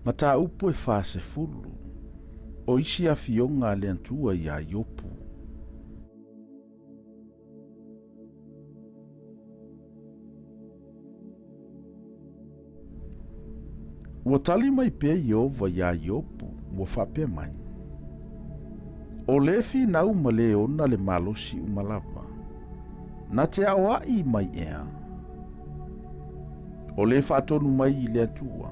Ma tā upo e whase fulu, o isi a fionga le antua Ia Iopu. Ua tali mai pia Iova Ia Iopu, ua whapea mai. O le finau ma le ona le malosi umalava, na te aoai mai ea. O le whatonu mai I le atua,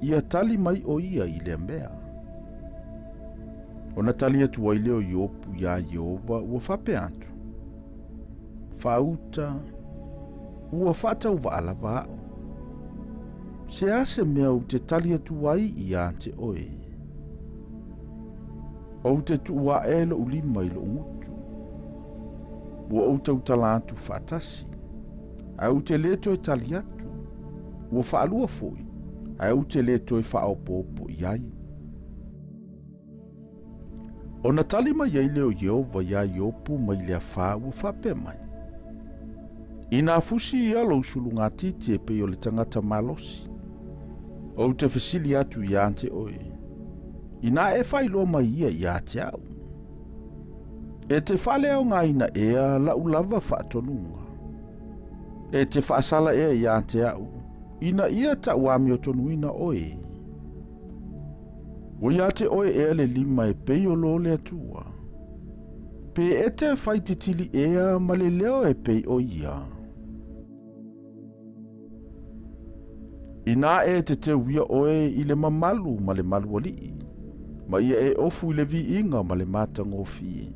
ia tali mai o ia I le mea. O na tali atua I leo Iopu Ia Iova ua whapea atu. Whauta, ua whatau waalava au. Se ase mea u te tali atuai ia te oe. O te tua e lo ulima I lo ngutu. Ua o tau talatu whatasi. Au te leto e tali atu. Ua whaalua foi. Au te leto e whaopopo iai. O na tali mai ai leo Iova Ia Iopu mai lea wha ua whape mai. Ina fusi ia lo usulunga titi e pe o le tangata malosi. O te fesili atu ia te oe. Ina e whailo mai ia te au. E te whale au ngā ina ea la ulava whaatonunga. E te whaasala ea ia te au. Ina ia ta uami o tonuina oe. O ia te oe ea le lima e pei o lo le atua. Pe e te whaititili ea ma le leo e pei o ia. Ina e te uia oe I le mamalu ma le malu alii. Ma ia e ofu I le vi inga ma le matanga o fie.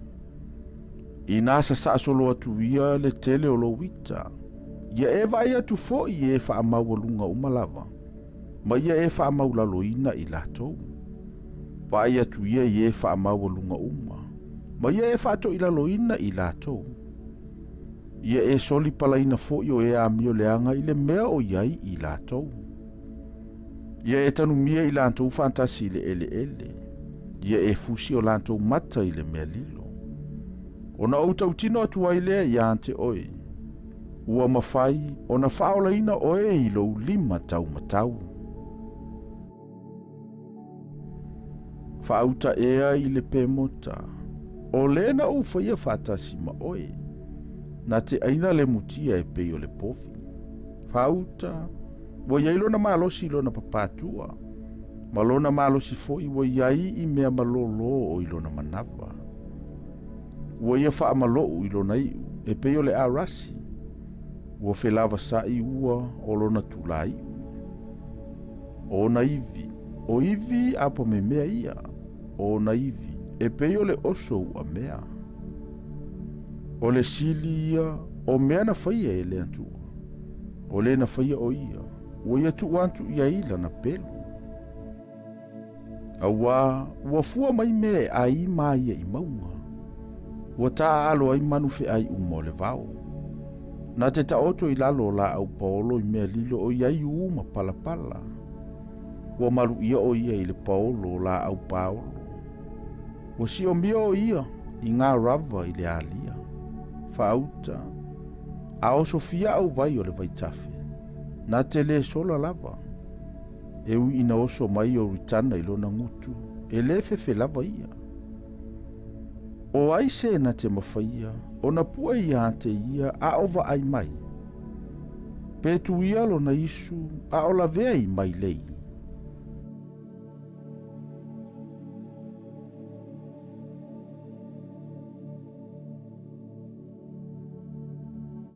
Ina sa solo atu ia le tele o lo wita. Ia e vai atu fo I e wha amawalunga umalava. Ma ia e wha amawlaloina I latou. Vai atu ia I e wha amawalunga uma. Ma ia e wha ato I laloina I latou. Ia e soli palaina fo I o e amio leanga I le mea o iai I latou. Ia e tanu mia I lantou fantasi le ele. Ia e fusi o lantou mata I le mea lilo. Ona o tautino atua I lea ia ante oe. Ua mawhai, ona whaolaina oe I lo lima tau matau. Whauta ea I le pēmota. O lena o whaia whatasi ma oe. Na te aina le mutia e pei o le pofi. Whauta, wa iailo na malosi ilo na papatua. Malona malosi foi wa iai I mea malolo o ilo na manava. Wa ia wha malo ilo na iu, e pei o le arasi. Wa whelava sa I ua o lona tulai. O na ivi, o ivi apo me mea ia. O na ivi, e pei o le oso ua mea. O le sili ia, o mea na whaia e le antua. O le na whaia o ia, o ia tu antu ia ila na pelu. Awa, ua fua mai me ai mai I maunga. Ua taa alo ai manu fe ai umo le vau. Na te taoto I lalo la au paolo I mea lilo o iai uma pala pala. Ua maru ia o ia I le paolo la au paolo. Ua si o mia o ia I ngā rava I le alia. Whauta. A o Sofia au vai o le vaitafe. Na te le sola lava. Eui ina oso mai o ritana I lona ngutu. E le fefe lava ia. O aise na te mawhaia. O na pua ia te ia a ova ai mai. Petu ia lo na isu a o la vea I mai lei.